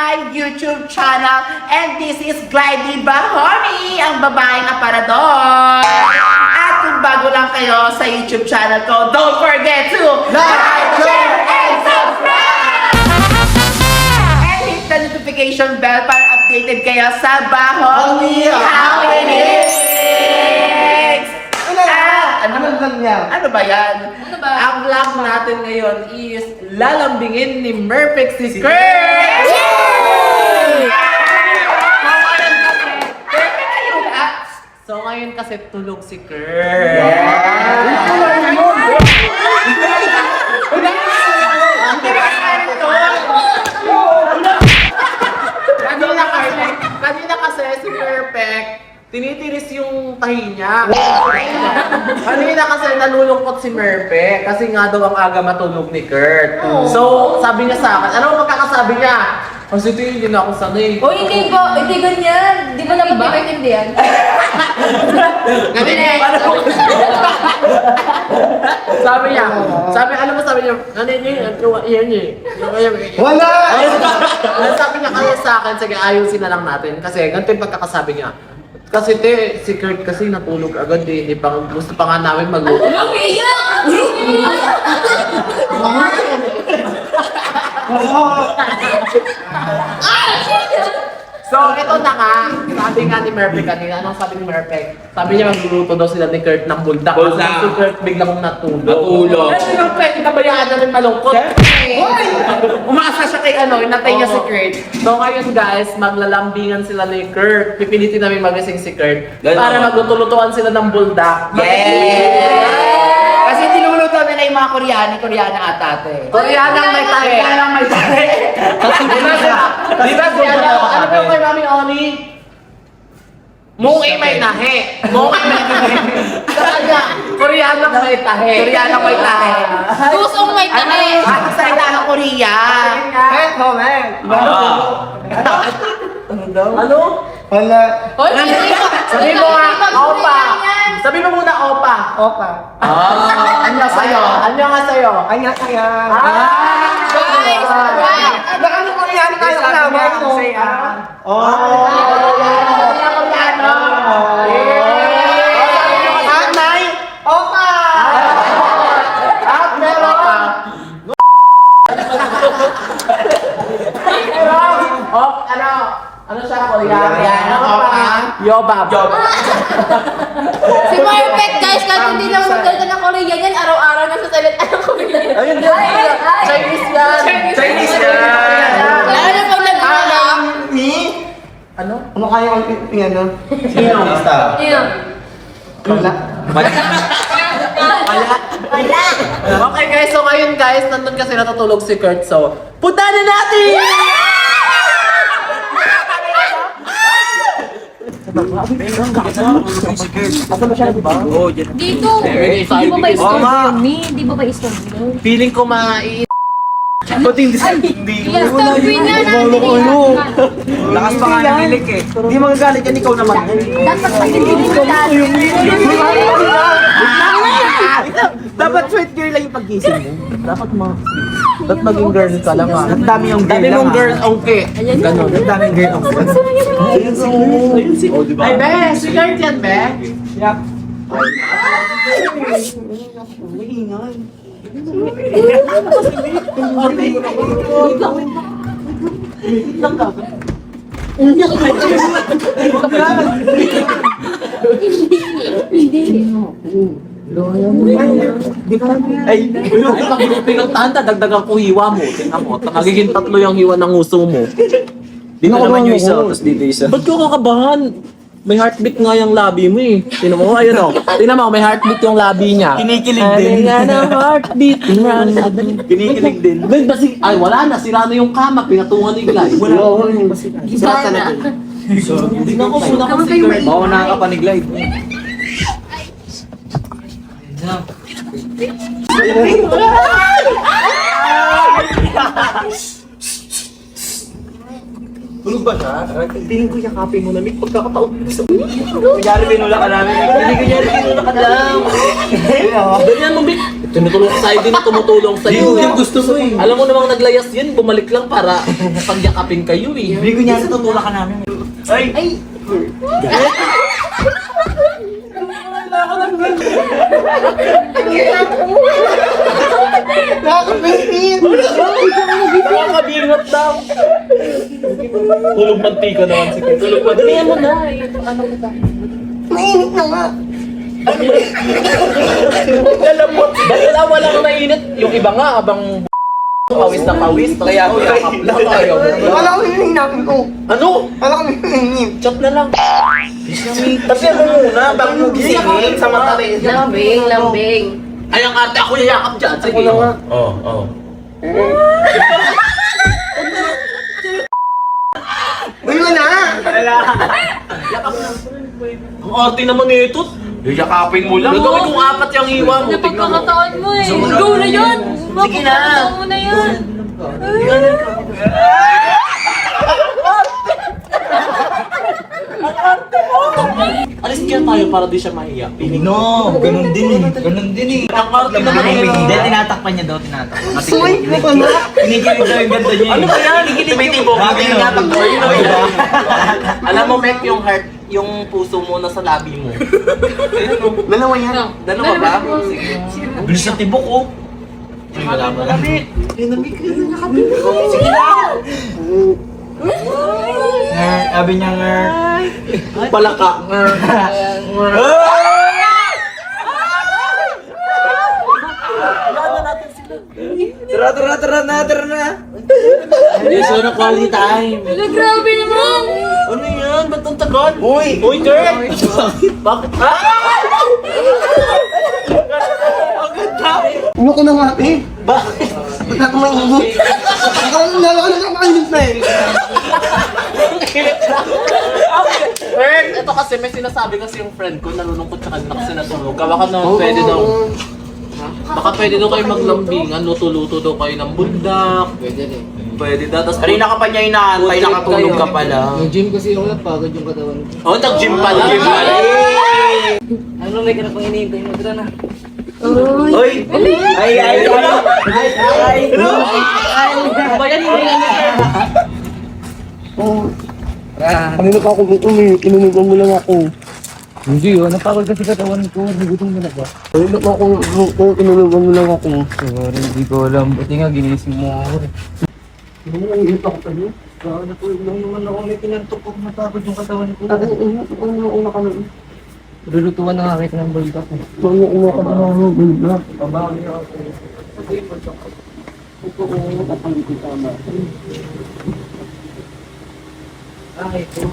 my YouTube channel. And this is Glidey Bahori, ang babaeng aparador. At kung bago lang kayo sa YouTube channel ko, don't forget to like, share, and subscribe! And hit the notification bell para updated kayo sa Bahori Happenings! Ano ba yan? Ano ba? Ang vlog natin ngayon is lalambingin ni Merpex si Kurt! So ngayon kasi tulog si Kurt. Kanina kasi si Merpex tinitiris yung tahi niya. Kanina kasi nalulungkot si Merpe kasi nga daw ang aga matulog ni Kurt. So, sabi niya sa akin, ano ang magkakasabi niya? Kasi ito hindi na ako sanay. O hindi po, hindi ganyan. Di ba dapat maintindihan? Ganyan eh. Sabi niya, alam mo sabi niya, ano yun eh. Wala! Sabi niya kasi sa akin, sige ayusin na lang natin. Kasi ganito yung pagkakasabi niya. Kasi si Kurt kasi natulog agad eh. Gusto pa nga namin mag-uwi. Ang iyak! So, ito na nga. Sabi nga ni Merpe kanina. Anong sabi ni Merpe? Sabi niya magluluto daw sila ni Kurt ng buldak. Buldak. Si Kurt biglang natulog. Natulog. Pero yung pwede na bayaan na rin malungkot. Umaasa siya kay inatay niya si Kurt. So ngayon guys, maglalambingan sila ni Kurt. Pipilitin namin magising si Kurt. Para maglulutuan sila ng buldak. Kasi tinuluto nila yung mga Koreana ata ate. Koreanang may tahe. Koreanang may tahe. Di ba si ano ba yung kay Mami Oni? Mungi may tahe. Mungi may tahe. Sa kanya, Koreanang may tahe. Koreanang may tahe. Pusong may tahe! Ate sa ng Korea. Ano? Wala. Hoy, Sabi mo nga, opa. Sabi mo muna, opa. Opa. Ano sa'yo? Ano nga sa'yo? Anya kaya. guys! Baka mo Koreano kayo kasama mo. Oh. Koreano. Nay. Opa. At meron. Ano siya? Koreano. Opa. Yobab. Si Marpek guys, kahit hindi naman magdalda ng Korean yan, araw-araw nagsasalita ng Korean. Ayun din. Chinese yan. Chinese yan. Lalo na pag nag-alam. Ni? Ano? Ano kaya ang ano? Sino? Yun. Wala. Wala. Okay guys, so ngayon guys, nandun kasi natutulog si Kurt, so punta na natin! Dito. Di ba ba istorbo yun, Mi? Di ba ba istorbo yun? Feeling ko Pati hindi sa Istorbo yun nga natin. Lakas pa nga nililik eh. Hindi magagalit yan, ikaw naman. Dapat pag-ibig ko Dapat sweet girl lang yung pagkising mo. Dapat maging girl ka lang ah. Ang dami yung girl Dami lang mong girl, okay. Ganon, ang daming girl ang Ayun si oh, diba? Ay be, si Kurt yan be. Yup. Ay, pag pinagtahan dagdagan ko hiwa mo. Tingnan mo, magiging 3 yung hiwa ng uso mo. Dito naman yung isa, tapos dito isa. Ba't ka kakabahan? May heartbeat nga yung labi mo eh. Tingnan mo, ayun o. Tingnan mo, may heartbeat yung labi niya. Kinikilig din. Nga na heartbeat. Kinikilig din. Ay, wala na. Sira na yung kama. Pinatungan ni Glay. Wala. Iba na. Tingnan ko muna kung si Kurt. Oo, nakakapanigline. Tulog ba siya? Tingin ko yakapin mo na may pagkakataon mo sa Kunyari binula ka namin. Hindi ko yan, binula ka lang. Ganyan mo, Bik. Tinutulong sa'yo din, tumutulong sa'yo. Yung gusto mo eh. Alam mo namang naglayas yun, bumalik lang para pagyakapin kayo eh. Bigo niya sa tutulak ka namin. Ay! Nakakabinit! Nakakabingat daw. Tulog mantika naman si Ken. Tulog mantika. Mo na, ito ano kita. Mainit na nga! Alam mo, bakit walang mainit? Yung iba nga, abang pawis na pawis. Kaya ako yakap lang tayo. Wala ko yung hinapin ko. Ano? Wala ko yung hinapin. Chat na lang. Kasi ano muna, bago mo gisingin sa mata rin. Lambing, lambing. Ay, ang ate, ako yayakap dyan. Sige. Ako na nga. Oo. Uy, wala! Ang arte naman nito. Yayakapin mo lang. Gagawin kong apat yung iwa mo. Tignan mo. Napagkakataan mo eh. Go na yun! Sige na. Mapagkakataan mo na yan. Alis kaya tayo para di siya mahiya. No, ganun din eh. Ganun din eh. Ang arte naman Hindi, nito. tinatakpan niya daw, tinatakpan. Kasi Uy, wala! kinikilig daw yung ganda niya eh. Ano ba yan? Tumitibo. Grabe, no? Alam mo, Mek, yung heart, yung puso mo nasa labi mo. Dalawa yan. Dalawa ba? Bilis na tibok oh. Wala ba lang? Sabi niya nga. Palaka. Tara na. Yes, na quality time. Wala, grabe naman. Ano yan? Ba't ang tagal? Uy! Uy, Kurt! Bakit? Ano ko na nga eh? Bakit? Ba't ako mainit? Ikaw ang nalaman na mainit na eh! Kurt, ito kasi may sinasabi kasi yung friend ko, nalulungkot sa kanya kasi natulog. Baka naman pwede daw. Baka pwede daw kayo maglambingan, luto-luto daw kayo ng buldak. Pwede rin. Pwede daw. Tapos Kanina ka pa niya inaantay, nakatulog ka pala. Gym kasi ako napagod yung katawan ko. oh, nag-gym pala. Ano may ka na pang hinihintay mo? Tara na. Uy! Ay! Bayan mo yan. Kanina pa ako inuminom mo lang ako. Hindi yun, napagod kasi katawan ko. Nagutom ka na ba? Kanina pa ako inuminom mo lang ako. Sorry, hindi ko alam. Buti nga ginising mo ako. Inuminom ako pa niyo. Natulog lang naman ako. May kinantok ko. Napagod yung katawan ko. Una ka na. Lulutuan na nga kita ng bulldog ko. Una ka na ng bulldog. Babawi ako. Ay, ito.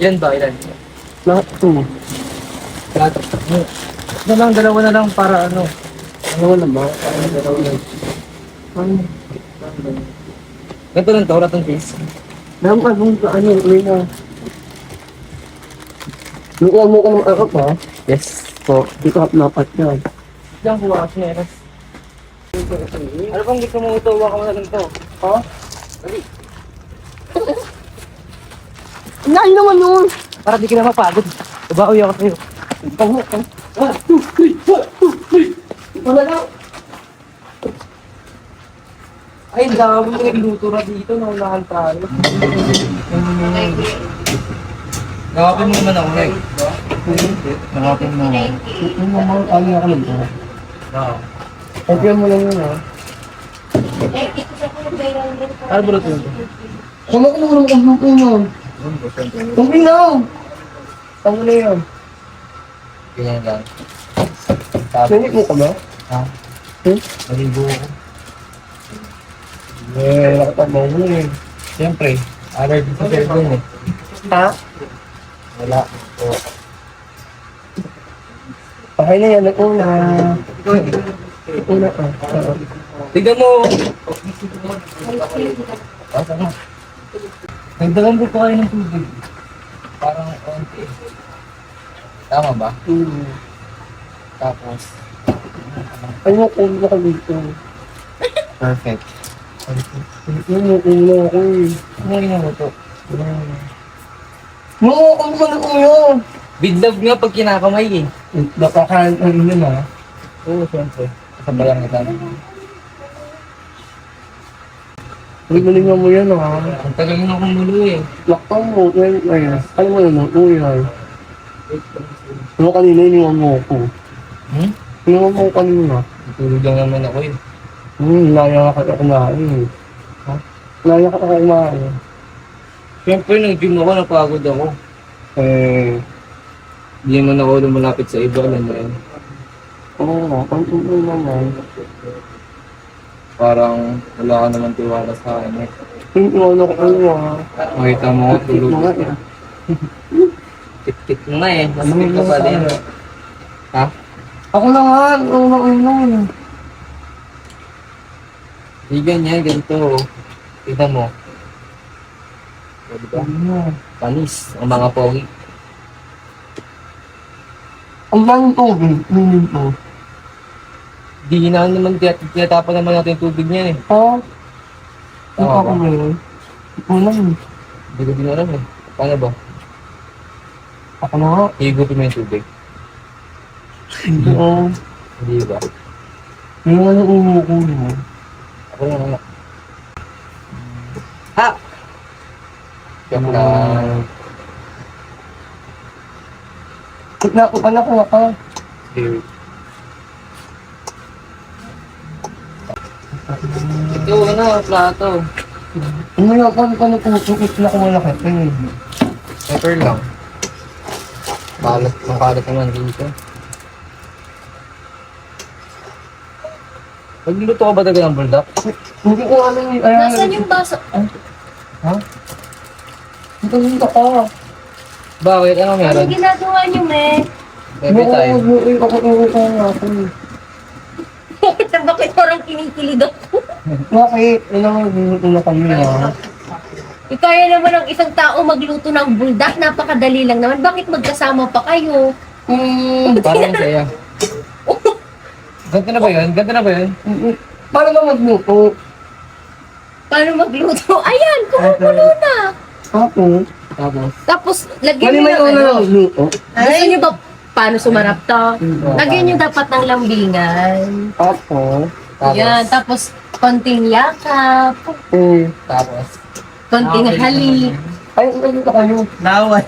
Yan ba? Ilan? Lahat ito. Lahat. Dalawa na lang para ano. Ano na ba? Dalawa lang. Ganito lang to, wala tong case. Naman kung ano, uwi na. Lukuhan mo ko ng akap ha? Yes. So, dito hap napat yan. Diyan kuha kasi meron. Ano bang gusto mo ito? Huwag ka mo na lang to. Ha? Nain naman yun! Para di ka na mapagod. Babawi ako sa'yo. Wala na! Ay, dami mo nagluto na dito. Naunahan tayo. Nakapin mo naman ako, Nek. Nakapin mo. Yung mga kali ako lang ito. Pagyan mo lang yun ha. Ano ba ito? Kuma ko naman ang lupo yun. Kung pinaw! Ang na yun. Ganyan lang. Nanik mo ka ba? Ha? Maligo ako. Nakatabaw mo eh. Siyempre, allergy sa cellphone eh. Ha? Wala. Okay na yan, nag-una. Una ka. Tignan mo! Nagdagan ko kayo ng tubig. Parang konti. Tama ba? Tapos, Ano mo kung ka dito? perfect. Ano mo kung ako eh. Ano nga mo to? Oo, kung saan ako yun. With love nga pag kinakamay eh. Nakakain ka rin yun ha. Oo, siyempre. Kasabayan kita. Galingan mo yan ha. Ang tagal mo akong mulo eh. Laktan mo. Ay. Ano mo naman? Uy ay. Ano kanina iniwan mo ako? Iniwan mo ako kanina. Tulog lang naman ako eh. Laya ka na kumain. Ha? Laya ka na kumain. Siyempre, nag-gym ako, napagod ako. Eh, Hindi naman ako lumalapit sa iba, alam mo yun. oo nga. Pantulong naman. Parang wala ka naman tiwala sa akin eh. Iniwan ako ha. Makita mo ako, tulog. Mga yan. Tik-tik mo nga eh. Masakit ka pa din. Ha? Ako na nga. Unang-unang. Hindi ganyan, ganito. Tignan mo. O, diba? Panis, ang mga pogi. Ang daming tubig. Hindi to. Di na naman, tinatapan naman natin yung tubig niya eh. Ha? Hindi Tama ako ba? meron. Unang. Hindi ko din alam eh. Paano ba? Ako na nga. Higupin mo yung tubig. Hindi oh. Hindi ba? Yung ano umuulo mo. Ako na nga. Ha! Joke lang. Tignan ko anak ko ka. Here. Ito, ano, plato. Umayak ka na puso. Na ko malaki. Eh. Pepper lang. Makalat naman dito. Magluluto ka ba talaga ng buldak? Hindi ko alam eh. Ayan. Nasaan yung baso? Hindi ka. Bakit? Ano Ano meron? ginagawa niyo, me? Every time. Ako nga ako. Bakit parang kinikilig ako? Bakit? Ilang minuto na kami ha. Kaya naman ang isang tao magluto ng buldak, napakadali lang naman. Bakit magkasama pa kayo? Parang saya. Ganto na ba yun? Ganto na ba yun? Paano ba magluto? Paano magluto? Ayan, kumukulo na. Tapos? Tapos? Tapos, lagyan Mali nyo may ng una ano. ng magluto? Gusto nyo ba paano sumarap to? Lagyan nyo dapat ng lambingan. Tapos? Yan, tapos konting yakap, Tapos? konting halik. Ay, magluto kayo. Naway.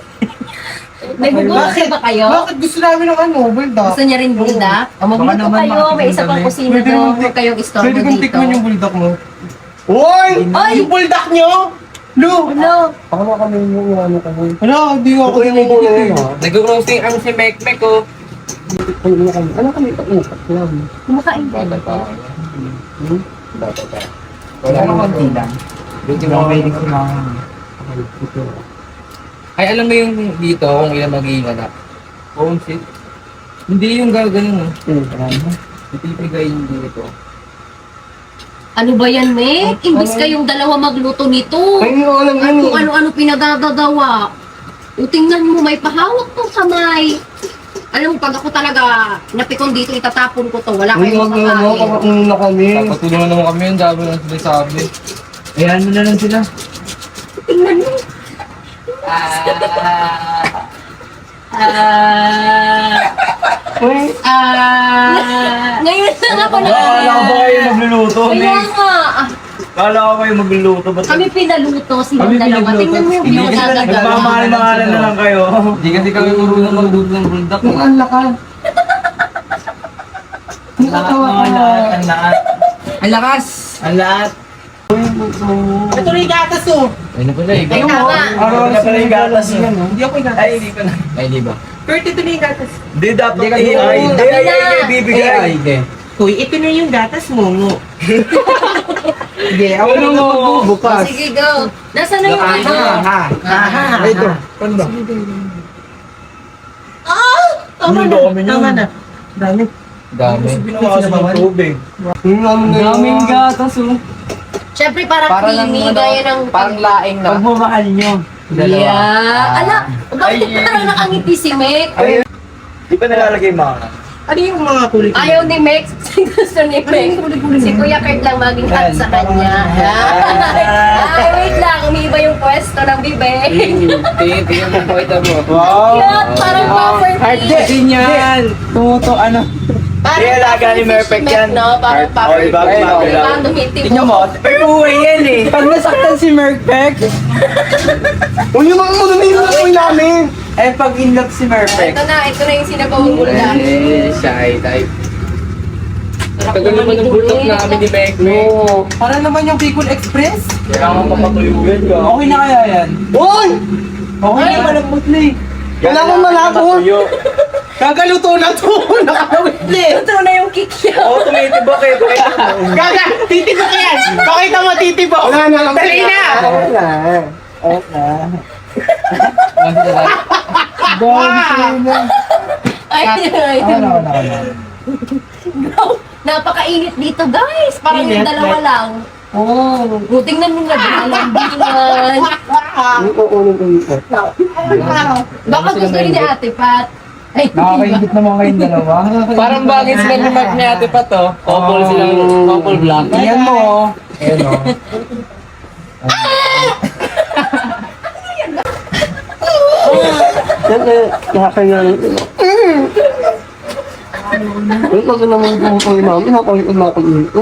Nagbubulak ba kayo? Bakit gusto namin ng ano? Buldak? Gusto niya rin buldak? O magluto naman kayo, may isa pang kusina Pwede doon. mo- Huwag kayong istorbo Pwede kong dito. tikman yung buldak mo. Uy! Ay! Yung buldak nyo! Lu! Ano? Ako na kami yung ano kami. Ano? Hindi ako yung muna yun ha. Nag-roasting ang si Mek ko. Ano kami? Upat lang. Kumakain ka. Bata pa. Bata pa. Wala ka konti lang. Dito Yung mo. may ko lang. Ay, alam mo yung dito kung ilan magiging anak? Oh, shit. Hindi yung gaganon. Ipipigay yung dito. Ano ba yan, Mek? Imbis kayong dalawa magluto nito. Ay, hindi ko alam At yun kung ano-ano pinagagagawa. O tingnan mo, may pahawak tong kamay. Alam mo, pag ako talaga napikon dito, itatapon ko to. Wala Uy, kayong wag na mo. makakain. Kapatulong na kami. Papatulungan naman kami yung dami ng sinasabi. Ayan mo na lang sila. Tingnan mo. Uy, Ngayon lang ako na. Kala ko ba kayo magluluto? Kaya nga. Kala ko kayo magluluto. Ba't Kami pinaluto silang Kami dalawa. pinagluto. Tingnan mo yung Hindi kasi pinagagagawa. nagmamahal-mahalan na lang kayo. Hindi kasi kami marunong magluto ng buldak. ang alak ka. Ang Lahat katawa mga lahat, ka. ang lahat. Ang lakas! Ang lahat. Ito rin gatas to. Ayun na pala eh. Ay, tama. Araw na pala yung gatas yun. Hindi ako yung Ay, hindi ko na. Ay, di ba? Kurt, ito na yung gatas. Hindi dapat Hindi ka AI. doon. Hindi Sabi AI na. kayo bibigay. Ay, hindi. Kuy, ito na yung gatas mo. Hindi, ako Ano mo? Bukas. Sige, go. Nasaan na yung ano? Ay, ito. Ano ba? Tama na. Tama na. Dami. Dami. Binawasan ng tubig. Yung namin na Daming gatas oh. Siyempre, parang Para ng creamy, ano, gaya ng... parang laing na. Pagmamahal nyo. Yeah. Ala, bakit parang nakangiti si Mek? Ay, di pa nalalagay mga. Ano yung mga kulit? Ayaw ni Mek. Gusto ni Mek. Si Kuya Kurt lang maging hot sa kanya. Ay, wait lang. Umiiba yung pwesto ng bibe. Tingin mo po ito mo. Wow! Cute, parang buffer tea. Kasi niyan. Tumuto ano. Parang alaga ni Merpek yan. No? Parang Ay, bago, bago lang. Parang duminti Tingnan mo, may buhay yan eh. Pag nasaktan si Merpek, Huwag niyo mga muna nilulukoy namin. eh pag in love si Merpek. Ito na yung sinabawang bulda. Shy type. Tagal naman ng bulldog namin ni Mekme. Para naman yung Bicol Express. Kailangan papatuyuin ka. Okay na kaya yan? Hoy! Okay na, malambot na eh. Kailangan malabo. Gagaluto na to! Nakakawit na eh! Ito na yung kick niya. Oo, tumitibok eh. Gaga! Titibok yan! Pakita mo titibok! Wala na lang. Dali na! Wala. Ay, napakainit dito, guys. Parang yung dalawa lang. Oh, tingnan mo na dalambingan. Hindi ko ulit dito. Baka gusto rin ni Ate Pat. Ay, Nakakaingit naman kayong dalawa. Parang bagay sila ni Mark ni Ate Pat oh. Couple silang couple black. Tingnan mo. Ayan o. Yan eh, nakakaya rin ito. Wait, kasi naman yung kong namin, nakakaya na ako dito.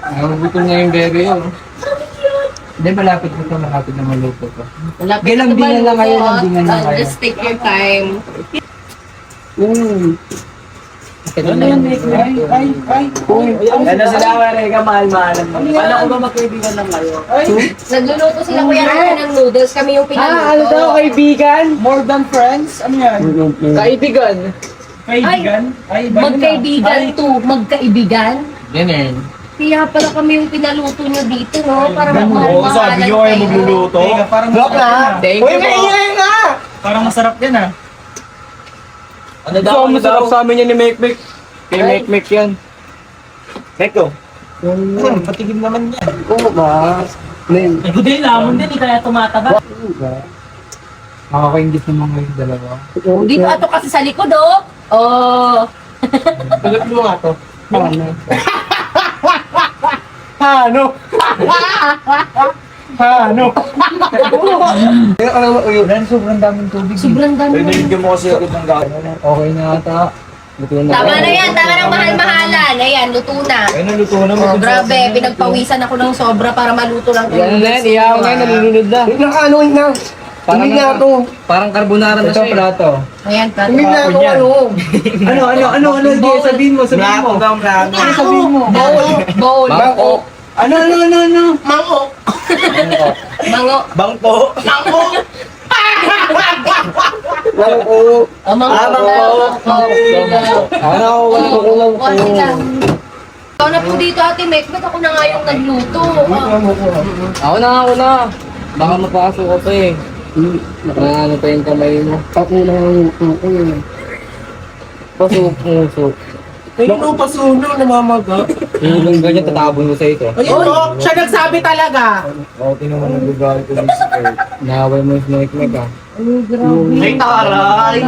Nagugutom na yung bebe yun. Hindi, malapit ko ito. Malapit na maluto ko. malapit Lambingan na lang kayo, maluto. lambingan lang kayo. Just take your time. Ay. Ano sila, Warega, mahal-mahalan mo. Paano ko ba magkaibigan lang kayo? Nagluluto sila Kuya Raka ng noodles. Kami yung pinaluto. kaibigan? More than friends? Ano yan? Kaibigan. Kaibigan? Ay, iba yun ah. Magkaibigan to. Magkaibigan. Ganun. Kaya pala kami yung pinaluto nyo dito, no? Para magmahal-mahalan kayo. Teka, parang Block na. Thank Uy, you po. maingay nga! Parang masarap yan ah. Ano daw? Masarap sa amin yan ni Mekmek. Kay Mekmek yan. Meko. Patigim naman yan. Oo ba? Name. Eh, good lamon din, kaya tumataba. Oo ba? Nakakaingit naman kayong dalawa. Dito ato kasi sa likod, oh. Oh. Alam mo nga to. Paano? Paano? Kaya alam mo, yun. Ren, sobrang daming tubig. Sobrang dami. mo kasi agad ng gano'n. Okay na ata. Luto na. Tama na yan. Tama ng mahal-mahalan. Ayan, luto na. Ay, naluto na. Oh, grabe. Pinagpawisan ako ng sobra para maluto lang. Yan na yan. Iyaw na yan. Nalulunod na. Wait lang, ano, wait lang. Hindi na ako. Parang carbonara na Ito, siya. eh. plato. Ayan, Pat. Hindi na ako, ano. Hindi, sabihin mo. Sabihin mo. Sabihin mo. Bowl. Bangko. Ano. Mango! Mango. Bangpo. Mango! Mango. Ano, Konti lang. Ikaw na po dito, Ate Mekmek. Ako na nga yung nagluto. Ako na. Baka mapasok ko pa eh. Ano pa yung kamay mo. Ako na yung Pasok. Ayun o, pasuno, namamaga. Yung ganyan tatabon mo sa ito. Ayun o, siya nagsabi talaga. Okay naman ang gagawin ko dito. Naaway mo yung Mekmek ah. Ay, taray!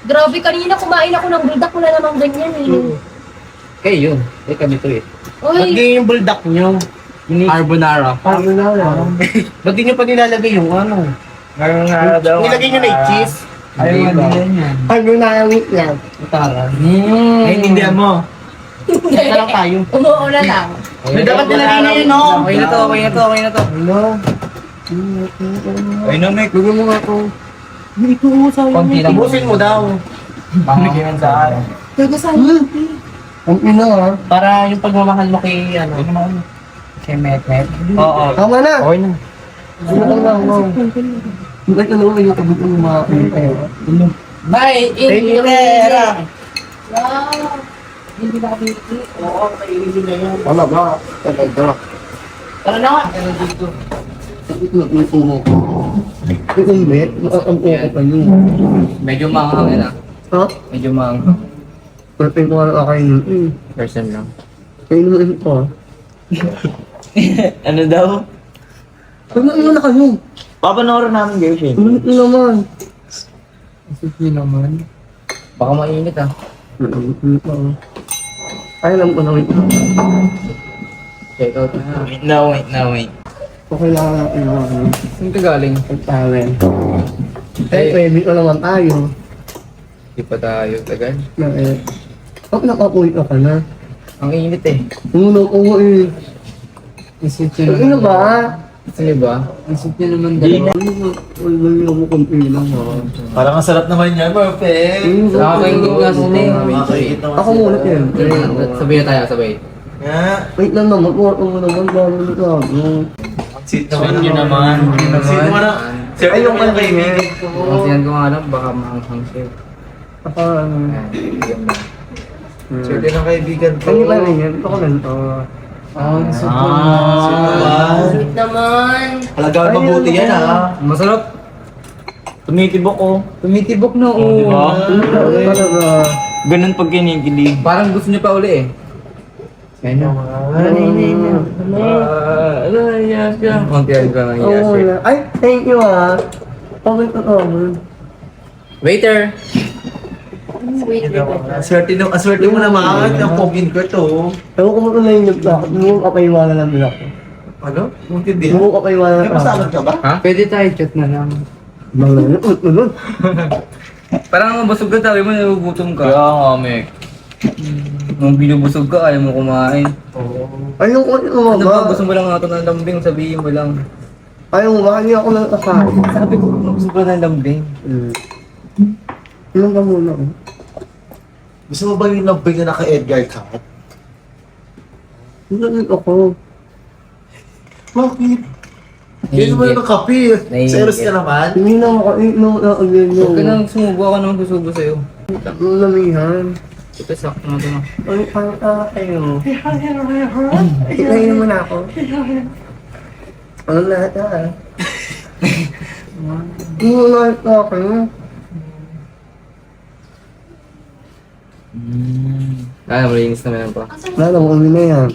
Grabe, kanina kumain ako ng buldak. Wala namang ganyan eh. Eh yun. Eh kami to eh. Uy, yung buldak nyo. Carbonara. Paano na lang? Ba't di nyo pa nilalagay yung ano? Ngayon nga daw. Nilagay nyo na yung cheese? Ayaw nga din yan. Paano na, wait lang. Tara. Ay, hindi mo. Basta lang tayo. umuuna lang. Dapat nilagay na yun, no? Okay na to. Ano? Ay, no, Mek. Bigyan mo nga ako. Konti lang. Ubusin mo daw. Pangkiman sa akin. Ang ina ha. Para yung pagmamahal mo kay, ano. Si Mek. Oo. Tama na. Okay na. Ano na lang. Hindi ka naman yung kabit ng mga pera. Bye! Pera! Hindi ba kami Oo, kainin na yun. Wala ba? Talaga. Tara na nga. Sakit na yung puno ko. Ito yung bet. Ang puno pa yun. Medyo maanghang yan ah. Ha? Medyo maanghang. Pwede ko nga kakainin. Person lang. Kainin ko. Ano daw? Ano na kayo? Papanoorin namin guys eh. Ano naman? Sige naman. Baka mainit ah. Ay, alam ko na wait. Check out na. Wait. Okay lang natin yung Saan ka galing? pagtawin. Ay, pwede ko naman tayo. Di pa tayo tagal. Na eh. Pag nakapuwi ka ka na. Ang init eh. Umuno ko eh. Isip nyo Ano ba? Gusto nyo ba? Isip nyo naman dalawa. Ay, bali ako kunti lang ha. Parang ang sarap naman yan, perfect. Nakakaingit nga sila eh. Makakaingit naman Ako muna yan. Sabay na tayo, sabay. Wait lang naman, kuha ko muna naman. Bago na tayo. Sweet naman. Sweet naman. Sir, Ayaw ka na kaibigan ko. Kasi ko nga lang, baka maanghang siya. Ako ano. Swerte ng kaibigan ko. Hindi ba rin yan? Ito ko lang to. Sweet naman. Halagaan mabuti yan ha. Masarap. Tumitibok ko. Tumitibok na di ba? Talaga. Ganun pag kinikilig. Parang gusto niyo pa uli eh. Kaya na. Yes, yeah. Kontihan ka ng yes. Oo, wala. Ay, thank you ah. Okay ka naman. Waiter! Sweet naman. Swerte mo naman. Ang pogin ko to. Ewan ko mo na yung nagplakot. Hindi mo kapaiwala lang din ako. Ano? Hindi Hindi mo kapaiwala May lang pasabag ka ba? Ha? Pwede tayo chat na lang. Ano? Parang mabusog ka, sabi mo nagugutom ka. Kaya nga, Mek. Nung binubusog ka, ayaw mo kumain. Ayaw ko ano Ano ba? ba? Gusto mo lang ako ng lambing, sabihin mo lang. Ayaw mo ba? Hindi ako lang kasabi. Sabi ko, gusto ko ng lambing. Ilan ka muna ko? Gusto mo ba yung lambing na naka-Edgar Cut? Hindi ako. Bakit? Hindi mo na ng kape. Serious ka naman? Hindi na ako. Hindi na ako. Huwag ka nang sumubo, ako naman susubo sa'yo. Ang lamihan. Ito, sakto na ito na. Ay, parang kayo. Hinayin mo na ako. Ano lahat ah? Hindi mo lahat na ako. Kaya, malinis na meron pa. Lala mo kami na yan.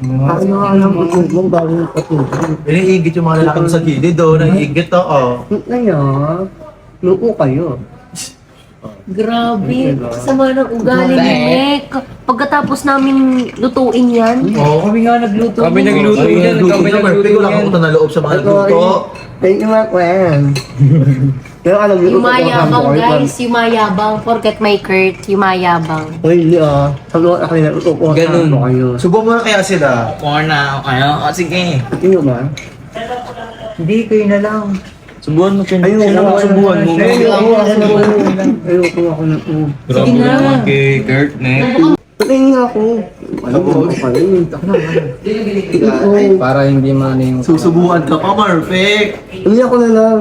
Ano nga alam mo kung bago yung patulog. Iniigit yung mga lalaki mo sa gilid do. Naiigit to. Oh. Ngayon, lupo kayo. Grabe. Sama ng ugali ni Mek. Pagkatapos namin lutuin yan. Oo, kami nga nagluto. Kami nagluto yan. Kami nagluto Wala kang utang na loob sa mga nagluto. Thank you, Mark Wen. Pero alam niyo, Yumayabang guys, yumayabang. Forget my Kurt, yumayabang. Uy, hindi ah. Sabi ko ako na luto ko. Ganun. Ano kayo? Subo mo na kaya sila. Corna, ano? O, sige. Hindi ba? Hindi, kayo na lang. Subuhan mo siya. Ayun, Siya naman subuhan mo. Ayoko ako na po. Grabe naman kay Kurt, Mek. Patayin nga ako. Alam mo ako pa rin. Para hindi man yung... Susubuhan ka pa, perfect. Hindi ako na lang.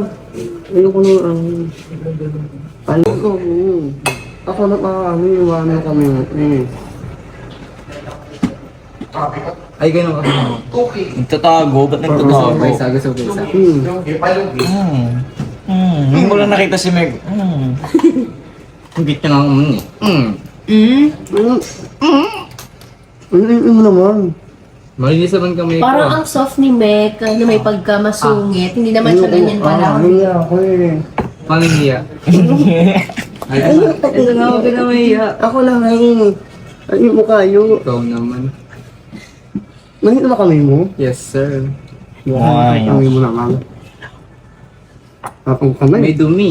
Ayoko na ang... Ano ko? Ako na pa kami. Iwanan kami. Ay, ganun kasi. Nagtatago, ba't nagtatago? May sago sa pisa. Hindi mo lang nakita si Meg. Hindi ka nga eh. Ano mo naman? Malinis naman kami. Parang ang soft ni Mek na may pagkamasungit. Hindi naman siya ganyan pala. Hindi ako eh. Paano hiya? Ay, ito na ako pinamahiya. Ako lang ay. Ay, mo kayo. Ikaw naman. Manit na kami mo? Yes, sir. Ay, kami mo naman. Akong May kamay. dumi.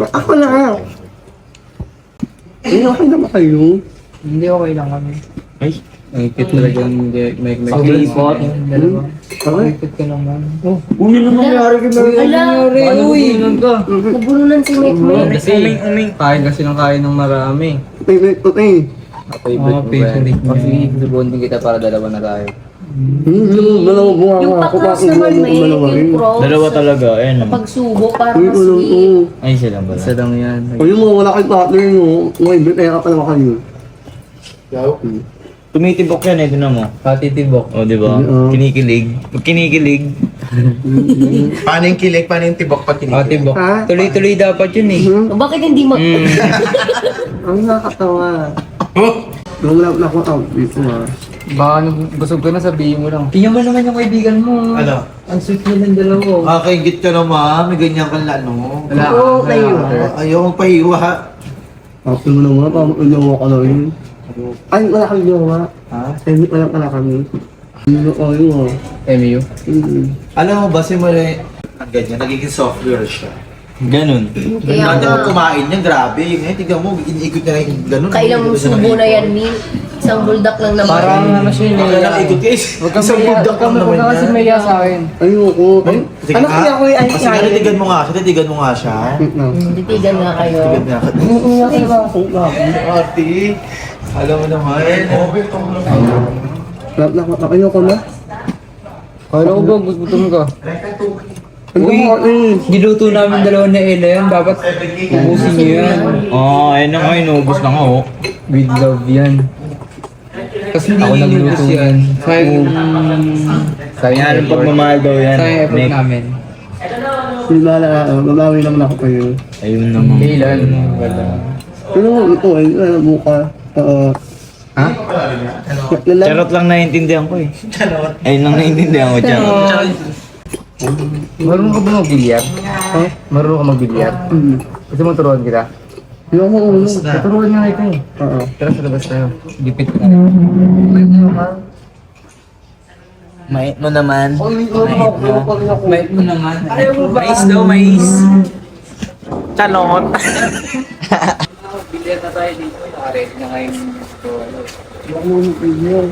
Ako na. Ay, okay na ba kayo? Hindi okay lang kami. Ay. Ang cute talagang may Pag-report. Dalawa. Okay. Ang cute ka naman. Uy, ano nangyari kay Meg? Ala, Uy! Ka. nabulunan si Mek Mek. Kasi, kain kasi ng kain ng marami. Okay. Favorite mo ba? Kasi subuhan din kita para dalawa na tayo. Dalawa bunga Yung nga ako. pakros Bakit naman mo Mek, dalawa rin? yung pros. Dalawa talaga, ayan naman. Pagsubo para Uy, mas sweet. Ay, sila ba? Isa lang yan. Uy, mo wala kay partner mo. Uy, kaya ka naman kayo. Tumitibok yan eh, tinan mo. Patitibok. O, di ba? Oo. Kinikilig. Pag kinikilig. Paano yung kilig? Paano yung tibok pag kinikilig? Patitibok. Ha? Tuloy-tuloy dapat yun eh. Bakit hindi mo... Ang nakakatawa. Yung wala na akong outfit mo ah. Baka busog ka na, sabihin mo lang. Tingnan mo naman yung kaibigan mo. Ano? Ang sweet mo ng dalawa. Kakaingit ka naman. May ganyan kang ano. Wala. Oo, kayo. Ayaw mong pahiwa ha. After mo naman, pamakulong ka na rin. Ay, wala kang jowa. Ha? Hindi wala ka na kami. Hindi na kayo ah. MU. Hindi. Alam mo ba, simula ang ganyan, nagiging soft girl siya. Ganun. Kaya Dati nga. mo kumain niya, grabe. Ngayon, tignan mo, iniikot niya na yung ganun. Kailang subo na yan, Mi. Isang buldak lang naman. Parang ano siya Wala Nea. lang ikot guys. Huwag kang Isang maya, buldak lang naman kasi yan. maya sa akin. Ayoko. Sige Ano nga. kaya ko ay Kasi nga, titigan mo nga siya, titigan mo nga siya. Titigan nga kayo. Titigan nga. Ate, alam mo naman. Ayoko na. Kala ko ba, gutom ka? Uy, Giluto namin dalawa na Ella yan, dapat ubusin niyo yan. Ayun na nga, inubos na nga oh. With love yan. Kasi hindi ako nagluto yan. Sayang Yan ang pagmamahal daw yan. Sayang effort Nick. namin. Mamawi naman ako kayo. Ayun naman. Kailan? Wala. Pero ito ay buka. Ha? Charot lang naiintindihan ko eh. Ayun lang naiintindihan ko, charot. Marunong ka ba mag-bilyar? Ha? Marunong ka mag-bilyar? Gusto mo turuan kita? Yung ako ulo. Turuan niya kita eh. Oo. Tara sa labas tayo. Gipit ka. Mait mo naman. Bait mo naman. Ayaw mo ba? Mais daw, mais. Charot. Bilyar na tayo dito. Nakaready na ngayon.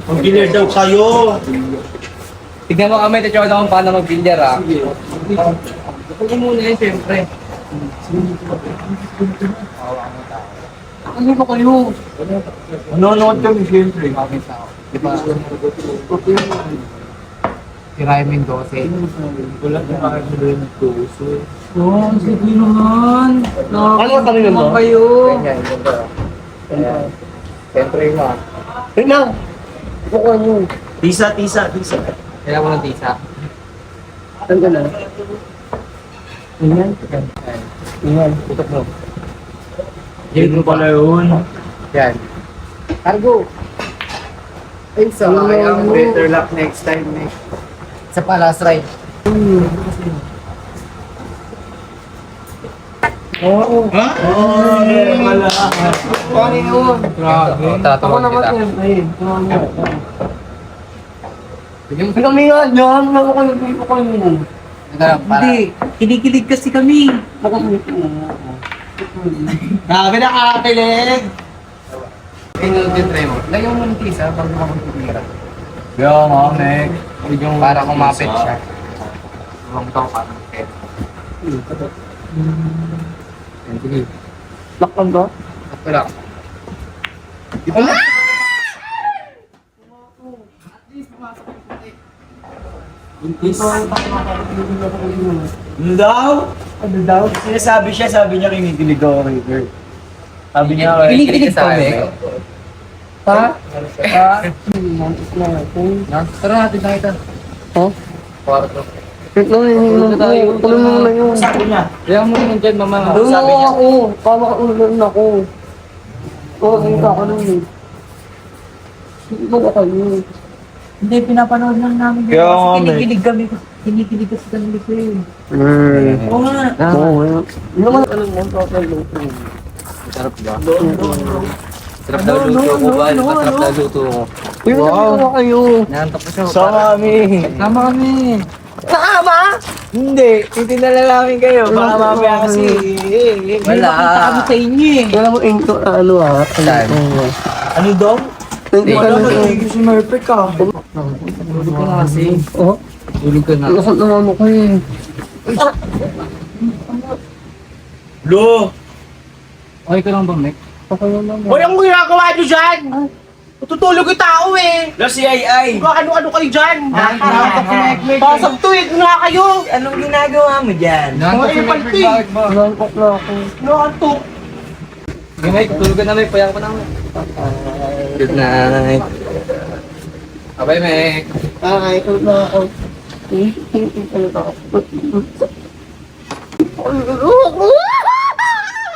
Mag-bilyar daw kayo. Tignan mo kami, tatyo ako kung paano mag-bilyar ah. Huwag mo muna yun, siyempre. Ano ba kayo? Nanonood kami, siyempre. Bakit ako? Di ba? Si Ryan Mendoza. Wala na kayo na rin nagtuso. Oh, sige naman. Ano ka rin mo? Kayo. Ganyan, ganyan. Siyempre mo ah. Wait lang. Buka nyo. Tisa. Kailangan mo ng tisa. Saan ka na? Inyan. Inyan. Tutok mo. Yan mo pala yun. Yan. Cargo. Ay, sayang. Better luck next time, Nick. Sa pa, last ride. Oo. Ha? Wala. Paano yun? Grabe. Ako naman kita. yun. Ayun. Bigyan mo. Kami nga, yan. Ako kayo. Dito kayo. Hindi. Kinikilig kasi kami. Grabe na kakakilig. Try mo. Lagyan mo ng tisa pag makapagpipira. Yo, Mamek. Para kumapit siya. Huwag ka para mag-head. Sige. Lakpan ba? Sakto lang. Ano daw? Ano daw? Sinasabi siya, sabi niya kinikilig ako kay Kurt. Sabi niya kay Kinikilig ka, Mek? Ha? Tara natin tayo ito. Ha? Kwarto. Wait lang, iniinom tayo. Tuloy mo na yun. Sabi niya. Kaya mo naman dyan, mama. Doon ako. Kama ka ulan ako. Oo, hindi ako nun eh. Hindi ba kayo? Hindi, pinapanood lang namin. Kaya Kasi nga, Mek. kinikilig kami. Kinikilig kasi kami kasi. Oo nga. Oo, yun. Hindi naman alam mo, tatalo ko. Sarap ba? Sarap daw luto ko ba? Masarap daw luto ko. Uy, wow. Na kayo. Nahantok ko siya. Sama kami. Sama kami. Hindi, titinala namin kayo. Baka mamaya kasi. Wala. Kami sa inyo eh. Wala mo into ano ah. Saan? Ano daw? Hindi ka Wala na. ba nagiging si Merpek ka? Tulog ka na kasi. Oh, Tulog ka na. lasot naman ako eh. Lo! Okay ka lang ba, Mek? Okay naman. Walang ginagawa nyo dyan! Tutulog yung tao eh! Lo si Ai! Kung ano-ano kayo dyan! Pasag to eh! Nga kayo! Anong ginagawa mo dyan? Nahantok si Mga Mek. impalti. Bakit ba? Nangkok na ako. Nakantok! Sige, Mek. Tulog ka na, Mek. Payang ko na, Mek. Good night. Bye, Mek. Ay, ito na ako.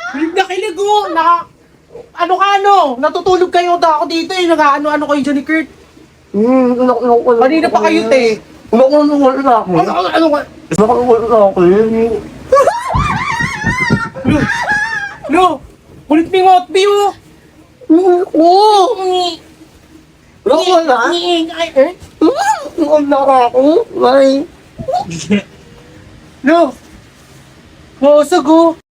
Kilig na kilig oh! Ano ka ano? Natutulog kayo ako dito eh! Nag-ano-ano kayo dyan ni Kurt! Kanina pa kayo te! Nakuha na ako. Ano ka? Nakuha na ako. Lo! Kulit mo yung otbi oh! Nakuha na? Ay, eh? Nakuha na ako. Bye. Lo! Oo, sago.